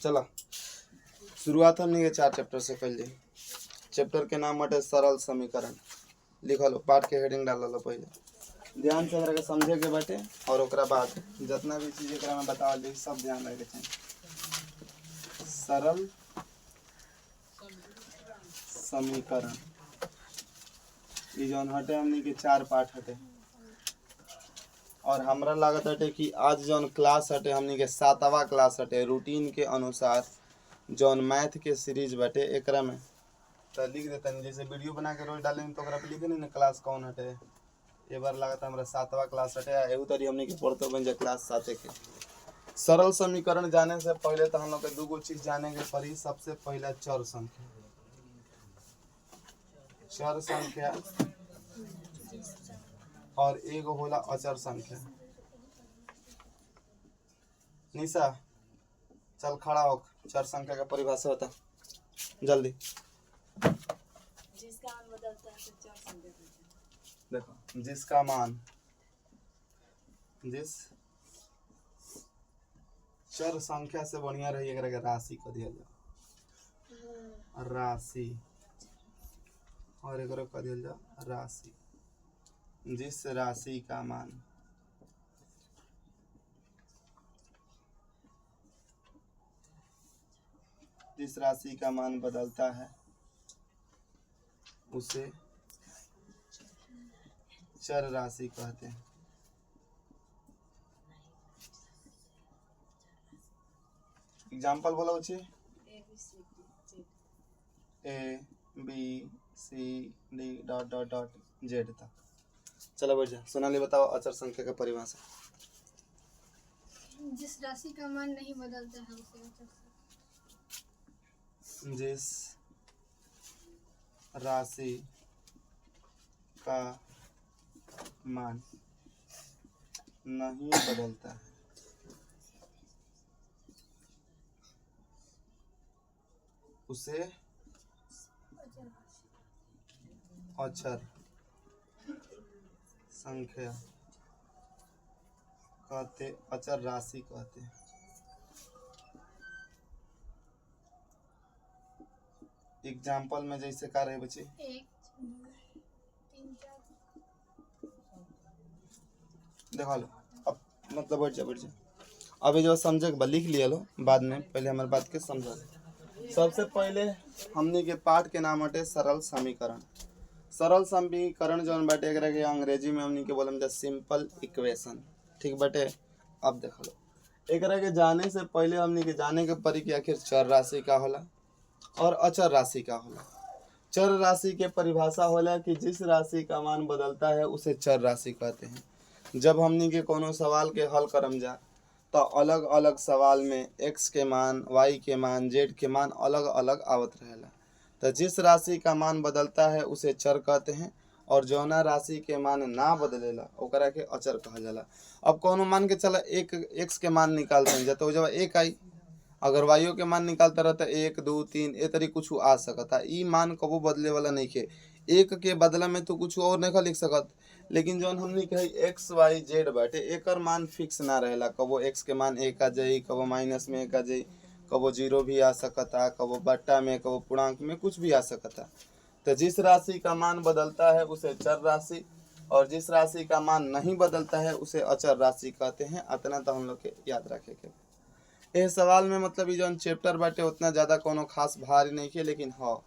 चला शुरुआत हमने के 4 चैप्टर से कर ली। चैप्टर के नाम बटे सरल समीकरण। लिखल पाठ के हेडिंग डाल लो पहले ध्यान से हमरा के समझे के बाटे और ओकरा बाद जितना भी चीज एकरा में बतावल जाई सब ध्यान रखे चाहिए। सरल समीकरण ई जौन हटे हमनी के 4 पाठ हटे और हमरा लागत हटे कि आज जौन क्लास हटे हमनी के 7वां क्लास हटे। रूटीन के अनुसार जौन मैथ के सीरीज बाटे एकरा में तो लिख देता जैसे वीडियो बना के रोज डालें तो ओकरा पे लिखे नहीं ना क्लास कौन हटे। ये बार लागत हमरा 7वां क्लास हटे एहू तरी हमनी के पढ़ते बन जा क्लास 7 के। सरल समीकरण जाने से पहले तो हम लोग के दूगो चीज जाने के पड़ी। सबसे पहला चर संख्या। चर संख्या और एगो होला अचर संख्या। निशा चल खड़ा हो, चर संख्या का परिभाषा होता जल्दी। जिसका मान बदलता है तो चर संख्या कहते हैं। देखो जिसका मान जिस चर संख्या से बढ़िया रही एकरा के राशि कह दिया जाए राशि और एकरा कह दिया जाए राशि। जिस राशि का मान जिस राशि का मान बदलता है उसे चर राशि कहते हैं। एग्जाम्पल बोला बच्चे A B C D dot dot dot Z तक। चलो बैठ जा। सोनाली बताओ अचर संख्या का परिभाषा। जिस राशि का मान नहीं बदलता है उसे अचर संख्या। जिस राशि का मान नहीं बदलता है उसे अचर संख्या कहते, अचर राशि कहते हैं। एग्जाम्पल में जैसे का रहे बच्चे 1 2 3 4 देखा लो। अब मतलब बैठ जा अभी जो समझे लिख लिया लो बाद में पहले हमारे बात के समझा। सबसे पहले हमने के पाठ के नाम हटे सरल समीकरण। सरल समीकरण जौन बाटे एकरा के अंग्रेजी में हमनी के बोलम जा सिंपल इक्वेशन। ठीक बाटे। अब देख लो एकरा के जाने से पहले हमनी के जाने के पड़ी कि आखिर चर राशि का होला और अचर राशि का होला। चर राशि के परिभाषा होला कि जिस राशि का मान बदलता है उसे चर राशि कहते हैं। जब हमनी के कोनो सवाल के हल करम जा तो अलग अलग सवाल में x के मान, y के मान, z के मान अलग अलग आवत रहेला। तो जिस राशि का मान बदलता है उसे चर कहते हैं और जौना राशि के मान ना बदलेला ओकरा के अचर कहल जाला। अब कोनो मान के चला एक x के मान निकालते हैं तो जब एक आई अगर वाइयों के मान निकालता रहता 1 2 3 ए तरी कुछ आ सकता। ई मान कबो बदले वाला नहीं के। एक के बदला में तो कुछ और नहीं लिख सकत। लेकिन जौन हमनी कही एक्स वाई जेड बाटे एकर मान फिक्स ना रहेला। कबो एक्स के मान 1 आ जाई, कबो माइनस में 1 आ जाई, कबो 0 भी आ सकता, कबो बट्टा में, कबो पूर्णांक में कुछ भी आ सकता। तो जिस राशि का मान बदलता है उसे चर राशि और जिस राशि का मान नहीं बदलता है उसे अचर राशि कहते हैं। इतना तो हम लोग के याद रखे के। ये सवाल में मतलब ये जौन चैप्टर बाटे उतना ज़्यादा कोनो खास भारी नहीं है। लेकिन हाँ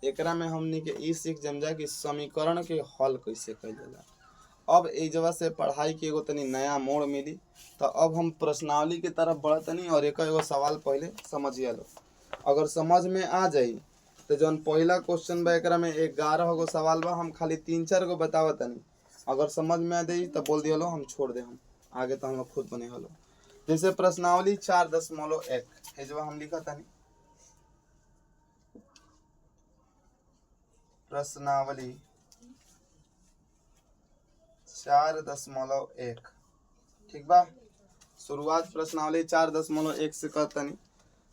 एकरा में हमनी के ई सीख जमजा कि समीकरण के हल कैसे कइल जाला। अब ए जगह से पढ़ाई के एगो तनी नया मोड़ मिली। तो अब हम प्रश्नावली की तरफ बढ़तनी और एगो सवाल पहले समझिए लो। अगर समझ में आ जाई तो जौन पहला क्वेश्चन बा एकरा में 11 गो सवाल बा। हम खाली 3-4 गो बतावतनी। अगर समझ में आ जाई तो बोल दिया लो हम छोड़ दे। हम आगे तो हम लोग खुद बने हलो। जैसे प्रश्नावली 4.1 है जो हम लिखा था। प्रश्नावली 4.1 ठीक बा। शुरुआत प्रश्नावली 4.1 से कहतनी।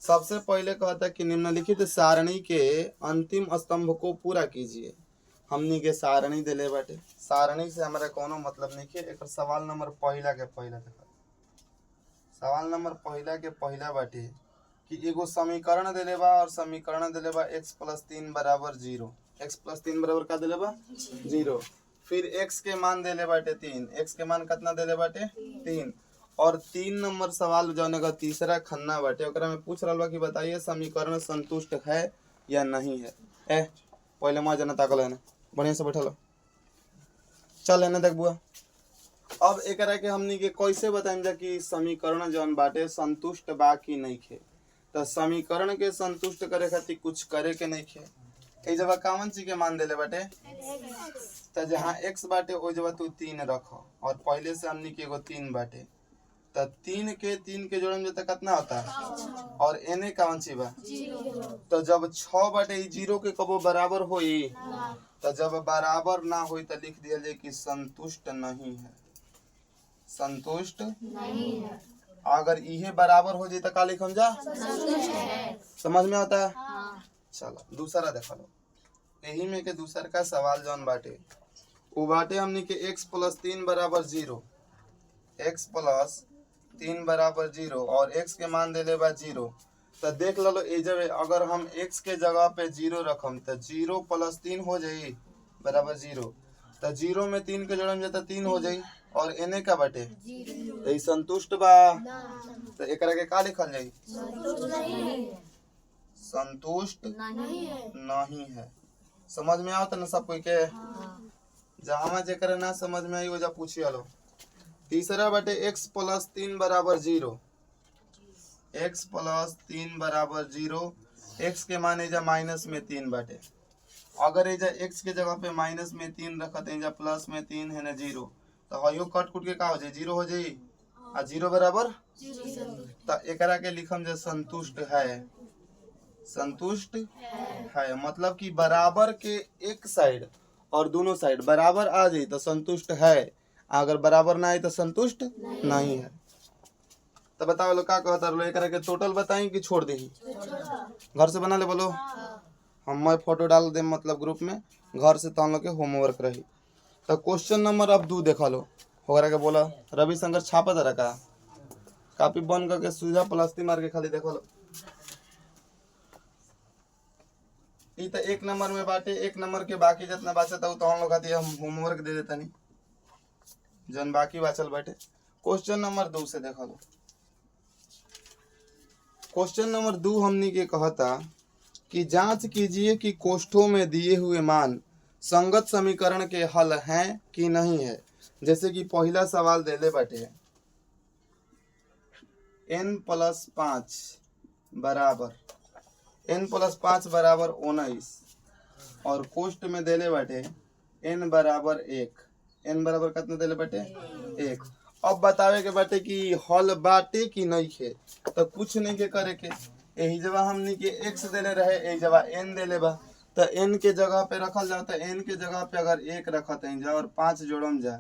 सबसे पहले कहता कि निम्नलिखित सारणी के अंतिम स्तंभ को पूरा कीजिए। हमनी के सारणी दिले बाटे। सारणी से हमारा कोनो मतलब नहीं है। एक सवाल नंबर पहला के पहला देखा। सवाल नंबर पहला के पहला बाटे कि एगो समीकरण देले बा और समीकरण देले बा x प्लस 3 बराबर 0। x प्लस 3 बराबर का देले बा 0। फिर x के मान देले बाटे 3। x के मान कितना देले बाटे 3। और 3 नंबर सवाल जौन का तीसरा खन्ना बाटे ओकरा में पूछ रहल बा कि बताइए समीकरण संतुष्ट है या नहीं है। पहले मां जना ताकल है ना बढ़िया से बैठल चल है ना देख बुआ। अब एकरा के हमनी के कैसे बताएं जा कि समीकरण जौन बाटे संतुष्ट बा कि नहीं खे। तो समीकरण के संतुष्ट करे खातिर कुछ करे के नहीं खे। ए जगह कामन चीज के मान देले बाटे तो जहाँ x बाटे ओ जगह तू 3 रख और पहले से हमनी के एगो 3 बाटे तो 3 के जोड़न जो कितना होता है और एने कामन चीज बा तो जब 6 बाटे ई 0 के कबो बराबर होई तो जब बराबर ना होई तो लिख दिया जाए कि संतुष्ट नहीं है। संतुष्ट नहीं है। अगर इहे बराबर हो जाए तो का लिखम जा संतुष्ट है। समझ में आता है। चलो दूसरा देखा लो। यही में के दूसरा का सवाल जौन बाटे वो बाटे हमनी के x प्लस 3 बराबर 0। x प्लस 3 बराबर 0 और x के मान देले बा 0। तो देख लो ए जब अगर हम x के जगह पे 0 रखम तो 0 प्लस 3 हो जाई बराबर 0। तो 0 में 3 के जोड़म जाता 3 हो जाई और एने का बाटे तो ई संतुष्ट बा। तो एकरा के का लिखल जाई संतुष्ट नहीं है। समझ में आवत ना सब कोई के। जहाँ जेकर ना समझ में आई वो जा पूछिए लो। तीसरा बाटे x प्लस 3 बराबर 0। x प्लस 3 बराबर 0। x के मान एजा माइनस में 3 बाटे। अगर एजा x के जगह पे माइनस में 3 रखत एजा प्लस में 3 है ना 0 तो हयो कट कुट के का हो जाए 0 हो जाई आ 0 बराबर तो एकरा के लिखम जे संतुष्ट है। संतुष्ट है मतलब कि बराबर के एक साइड और दोनों साइड बराबर आ जाए तो संतुष्ट है। अगर बराबर ना आए तो संतुष्ट नहीं है। तो बताओ लो का कहता लो एकरा के टोटल बताई कि छोड़ दी घर से बना ले बोलो। हम मैं फोटो डाल दे मतलब ग्रुप में घर से तो हम लोग के होमवर्क रही। तो क्वेश्चन नंबर अब 2 देखा लो होकरा के बोला रविशंकर छापा दरा का कॉपी बंद करके सुझा प्लस्ती मार के खाली देखो लो। ई तो 1 नंबर में बाटे 1 नंबर के बाकी जितना बचता तो हम लोग खातिर हम होमवर्क दे देता नहीं जन बाकी बचल बाटे। क्वेश्चन नंबर 2 से देखा लो। क्वेश्चन नंबर 2 हमनी के कहता कि जांच कीजिए कि कोष्ठों में दिए हुए मान संगत समीकरण के हल हैं कि नहीं है। जैसे कि पहला सवाल देले बाटे n प्लस 5 बराबर 19 और कोष्ठ में देले बाटे n बराबर 1। n बराबर कितना देले बाटे 1। अब बतावे के बाटे कि हल बाटे कि नहीं खे तो कुछ नहीं के करे के यही जगह हमनी के x देले रहे यही जगह n देले बा तो n के जगह पे रखल जाओ तो n के जगह पे अगर 1 रखत है जा और 5 जोड़म जा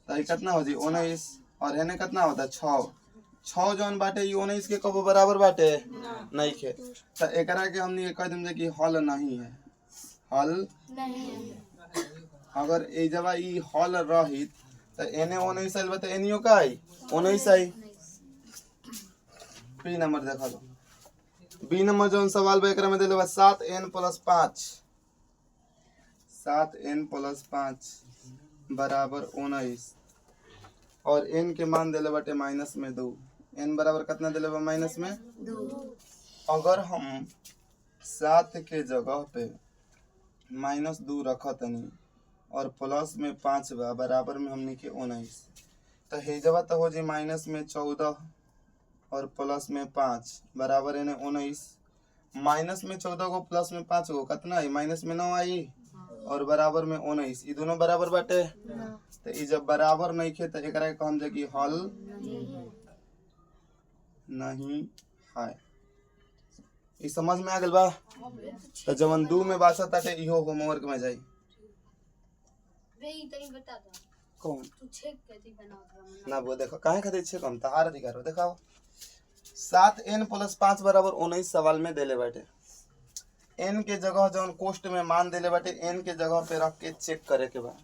तो ये कितना हो जी 19 और एने कितना होता 6 जौन बाटे ये 19 के कबो बराबर बाटे नहीं खे तो एकरा के हमनी के कह देम जे कि हल नहीं है। हल नहीं है। अगर ए जगह ई हल रहित तो एने 19 आइल बा तो एनियो का आई 19 आई। बी नंबर देखा लो। बी नंबर जौन सवाल बा एकरा में देले बा 7n प्लस 5 7n प्लस 5 बराबर 19 और n के मान देले बाटे माइनस में 2। n बराबर कितना देले बा माइनस में 2। अगर हम 7 के जगह पे माइनस 2 रखतनी और प्लस में 5 बा बराबर में हमनी के 19 तो हेजवा तो हो जी माइनस में 14 और प्लस में 5 बराबर है 19। माइनस में 14 को प्लस में 5 को कितना आई माइनस में 9 आई और बराबर में 19 ये दोनों बराबर बाटे तो ये जब बराबर नहीं खे तो एकरा के कहम जे कि हल नहीं है। ये समझ में आ गल बा। तो जवन 2 में बासा ताटे इहो होमवर्क में जाई। वे तनी बता दो कौन तू छेक कैसे बनाओ ना वो देखो काहे खातिर छे कम तहार अधिकार दिखाओ। 7n प्लस 5 बराबर 19 सवाल में देले बाटे n के जगह जौन कोष्ठ में मान देले बाटे n के जगह पे रख के चेक करे के बा।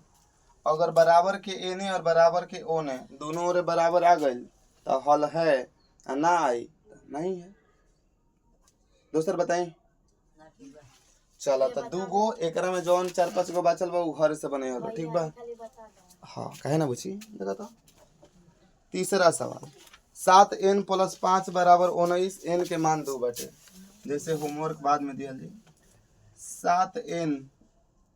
अगर बराबर के n और बराबर के o ने दोनों ओरे बराबर आ गइल तो हल है ना आई नहीं है। दोसर बताई। चला तो 2 गो एकरा में जौन 4-5 गो बचल बा उ घर से बने हलो, ठीक बा। खाली बता दो। हाँ कहे ना बुझी देखा तो। तीसरा सवाल 7n + 5 = 19, n के मान 2 बाटे। जैसे होमवर्क बाद में दिया जी। 7n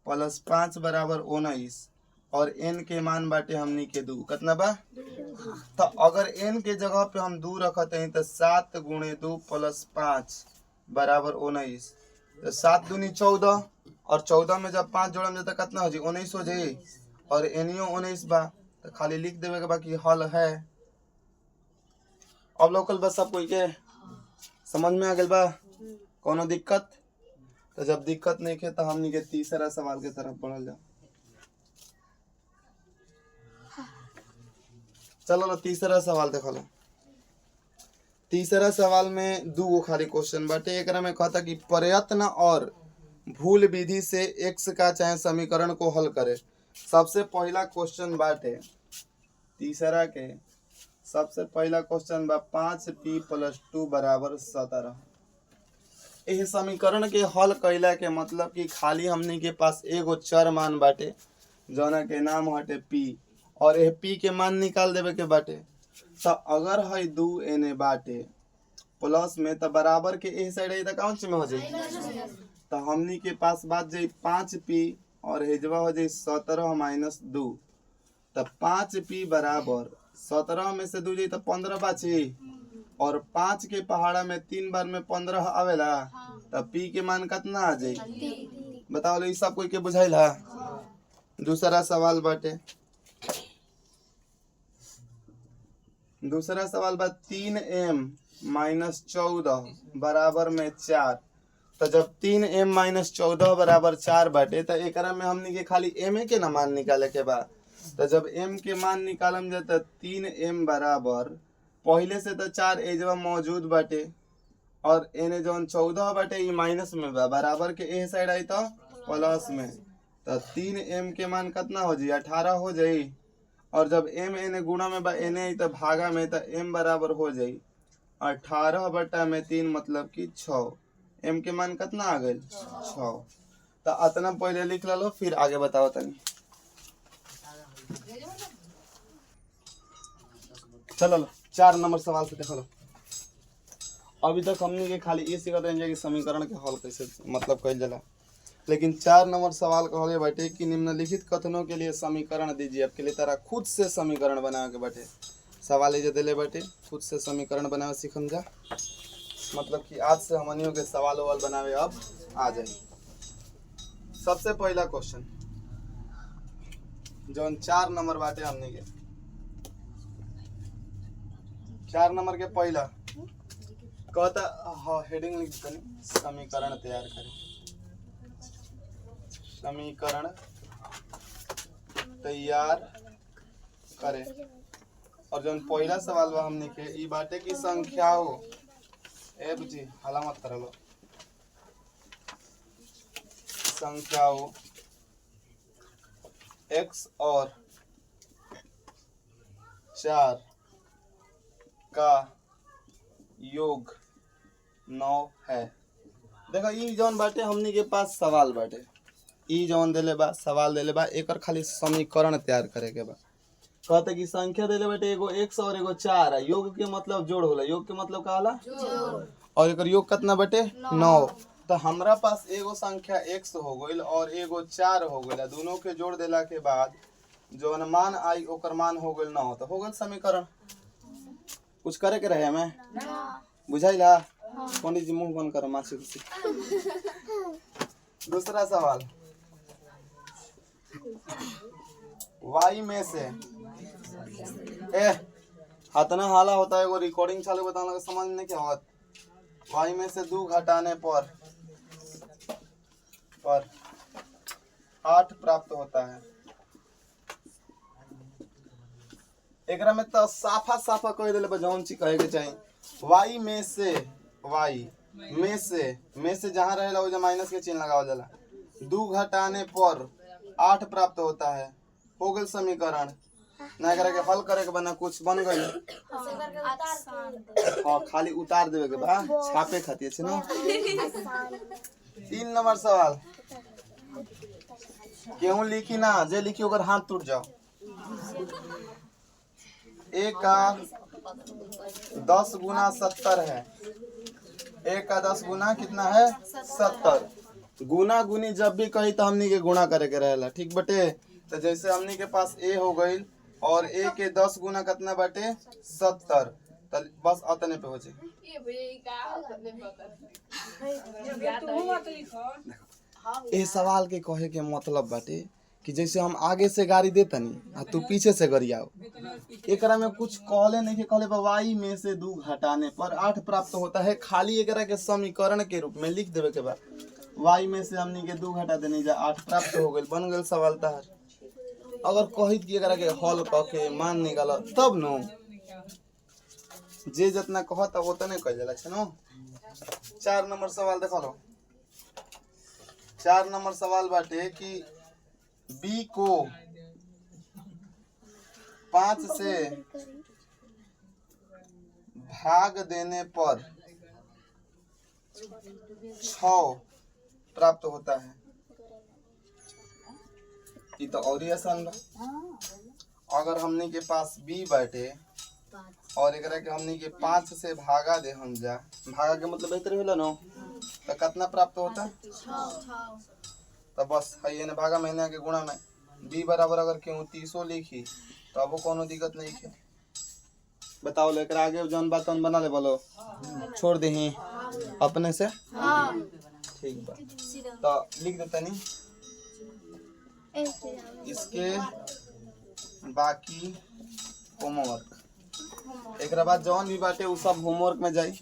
+ 5 = 19 और n के मान बाटे हमनी के 2, कितना बा? तो अगर n के जगह पे हम 2 रखते हैं तो 7 × 2 + 5 = 19। तो 7 दूनी 14 और 14 में जब 5 जोड़म जाता कितना हो जी? 19 हो जाई। और एनियो 19 बा तो खाली लिख देवे के बाकी हल है। अब लोकल बस सब कोई के समझ में आ गइल बा? कोनो दिक्कत? तो जब दिक्कत नहीं है तो हमनी के तीसरा सवाल के तरफ बढ़ल जाओ। चलो लो तीसरा सवाल देखो लो। तीसरा सवाल में 2 गो खाली क्वेश्चन बाटे। एकरा में कहता कि प्रयत्न और भूल विधि से x का चाहे समीकरण को हल करे। सबसे पहला क्वेश्चन बाटे तीसरा के, सबसे पहला क्वेश्चन बा 5p + 2 = 17। यह समीकरण के हल कैला के मतलब कि खाली हमनी के पास एगो चर मान बाटे जौना के नाम हटे p और यह p के मान निकाल देवे के बाटे। तो अगर है 2n बाटे प्लस में तो बराबर के एह साइड है तो कौन सी में हो जाए? तो हमनी के पास बात जाई 5p और हेजवा हो जाए 17 - 2। तो 5p = 17 में से 2 जाई तो 15 बाची और 5 के पहाड़ा में 3 बार में 15 आवेला। तो p के मान कितना आ जाई? बताओ लो सब कोई के बुझाइला। दूसरा सवाल बाटे, दूसरा सवाल बा 3m - 14 = 4। तो जब 3m - 14 = 4 बाटे तो एकरा में हमनी के खाली m के ना मान निकाले के बा। तो जब m के मान निकालम जाए तो 3m बराबर पहले से तो 4 एजवा मौजूद बाटे और एने जौन 14 बाटे ई माइनस में बा, बराबर के एह साइड आई तो प्लस में। तो 3m के मान कितना हो जाई? 18 हो जाई। और जब m एने गुणा में बा एने आई तो भागा में, तो m बराबर हो जाई 18/3 मतलब कि 6। m के मान कितना आ गए? 6। तो अतना पहले लिख लो फिर आगे बताओ तनी। चलो लो 4 नंबर सवाल से देखो लो। अभी तक हमने के खाली ये सीखत हैं कि समीकरण के हल कैसे मतलब कइल जाला, लेकिन 4 नंबर सवाल कहले बाटे कि निम्नलिखित कथनों के लिए समीकरण दीजिए। आपके लिए तारा खुद से समीकरण बनावे के बाटे। सवाल ये दिले बाटे खुद से समीकरण बनावे सीखम जा, मतलब कि आज से हमनियों के सवाल वाल बनावे अब आ जाए। सबसे पहला क्वेश्चन जौन 4 नंबर बाटे हमने के 4 नंबर के पहला कहता हेडिंग लिख दनी समीकरण तैयार करें। समीकरण तैयार करे। और जौन पहला सवाल बा हमने के ई बाटे की संख्या हो ए बुझी हाला मत करलो। संख्या हो x और 4 का योग 9 है। देखो ई जौन बाटे हमनी के पास सवाल बाटे, ई जौन देले बा सवाल देले बा एकर खाली समीकरण तैयार करे के बा। कहते कि संख्या देले बाटे एगो x और एगो 4 है। योग के मतलब जोड़ होला। योग के मतलब का होला? जोड़। और एकर योग कितना बाटे? 9। तो हमरा पास एगो संख्या x हो गइल और एगो 4 हो गइल। दोनों के जोड़ देला के बाद जौन मान आई ओकर मान हो गइल 9। तो हो गइल समीकरण। कुछ करे के रहे हमें बुझाइला? पंडित जी मुंह बंद करो मासी खुशी। दूसरा सवाल y में से हाथना हाला होता है। एगो रिकॉर्डिंग चालू बताने लगा समझ नहीं क्या होता। y में से 2 घटाने पर 8 प्राप्त होता है। एकरा में तो साफा साफा कह देले जौन चीज कहे के चाहिए। y में से जहां रहेला वो माइनस के चिन्ह लगावल जाला। 2 घटाने पर 8 प्राप्त होता है। हो गए समीकरण। ना एकरा के हल करे के बना कुछ बन गई। हाँ खाली उतार देवे के बा छापे खातिर छे ना। 3 नंबर सवाल केहू लिखी ना, जे लिखी ओकर हाथ टूट जाओ। 1 का 10 गुना 70 है। 1 का 10 गुना कितना है 70। गुना गुनी जब भी कही तो हमनी के गुणा करे के रहेला, ठीक बटे। तो जैसे हमनी के पास ए हो गई और ए के 10 गुना कितना बाटे 70, तो बस अतने पे हो जाए। ए सवाल के कहे के मतलब बाटे कि जैसे हम आगे से गाड़ी देतनी आ तू पीछे से गरियाओ, एकरा में कुछ कहले नहीं के कहले y में से 2 घटाने पर 8 प्राप्त होता है। खाली एकरा के समीकरण के रूप में लिख देवे के बाद y में से हमनी के 2 घटा देनी जा 8 प्राप्त हो गइल, बन गइल सवाल तहार। अगर कहित कि एकरा के हल क के मान निकाल तब नो जे जितना कहता उतने कह जाला छ नो। 4 नंबर सवाल देखो लो। 4 नंबर सवाल बाटे कि b को 5 से भाग देने पर 6 प्राप्त होता है। ये तो और ही आसान बा। अगर हमनी के पास b बाटे और एकरा के हमनी के 5 से भागा दे हम जा, भागा के मतलब इतने होला नो, तो कितना प्राप्त होता है 6। तो बस है ने भागा महीना के गुणा में b बराबर अगर क्यों 300 लिखी तो अब कोनो दिक्कत नहीं है। बताओ ले एकरा आगे जौन बात तौन बना ले बोलो, छोड़ दही अपने से। ठीक बा तो लिख देता नहीं इसके बाकी होमवर्क। एक बाद जौन भी बाटे उ सब होमवर्क में जाई।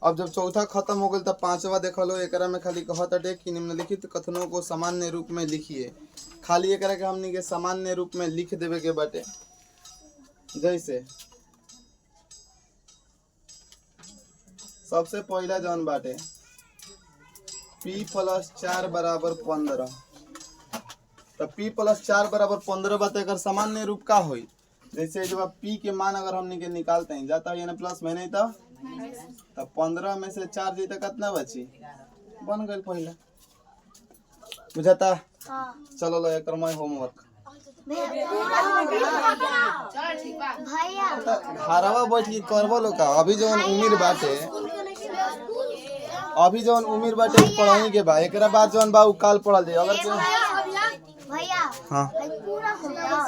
अब जब चौथा खत्म हो गई तब 5वां देख लो। एकरा में खाली कहता कि निम्नलिखित कथनों को सामान्य रूप में लिखिए। खाली एकरा के हमनी के सामान्य रूप में लिख देवे के बाटे। जैसे सबसे पहला जौन बाटे p + 4 = 15, तो p + 4 = 15 बात एकर सामान्य रूप का होई। जैसे जब p के मान अगर हमनी के निकालते हैं जाता है प्लस में नहीं तो 15 में से 4 जी तक कितना बची, बन गई पहला। बुझाता? चलो लो एक होमवर्क घरवा बैठ के करबो लो का। अभी जवन उम्र बाटे पढ़ाई के बा, एकरा बाद जवन बा उ काल पढ़ल जाए। अगर भैया हाँ पूरा हो गया।